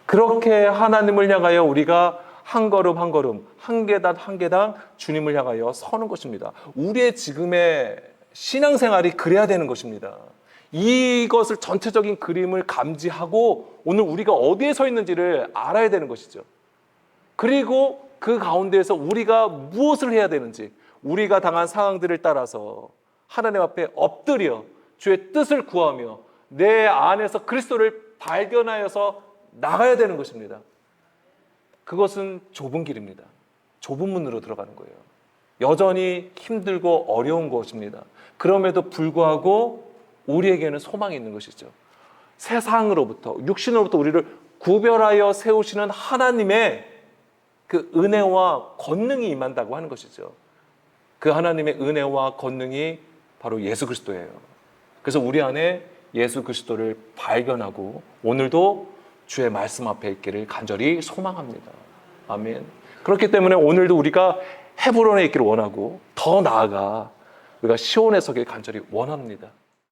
그렇게 하나님을 향하여 우리가 한 걸음 한 걸음, 한 계단 한 계단 주님을 향하여 서는 것입니다. 우리의 지금의 신앙생활이 그래야 되는 것입니다. 이것을 전체적인 그림을 감지하고 오늘 우리가 어디에 서 있는지를 알아야 되는 것이죠. 그리고 그 가운데에서 우리가 무엇을 해야 되는지 우리가 당한 상황들을 따라서 하나님 앞에 엎드려 주의 뜻을 구하며 내 안에서 그리스도를 발견하여서 나가야 되는 것입니다. 그것은 좁은 길입니다. 좁은 문으로 들어가는 거예요. 여전히 힘들고 어려운 것입니다. 그럼에도 불구하고 우리에게는 소망이 있는 것이죠. 세상으로부터 육신으로부터 우리를 구별하여 세우시는 하나님의 그 은혜와 권능이 임한다고 하는 것이죠. 그 하나님의 은혜와 권능이 바로 예수 그리스도예요. 그래서 우리 안에 예수 그리스도를 발견하고 오늘도 주의 말씀 앞에 있기를 간절히 소망합니다. 아멘. 그렇기 때문에 오늘도 우리가 헤브론에 있기를 원하고 더 나아가 우리가 시온에 서길 간절히 원합니다.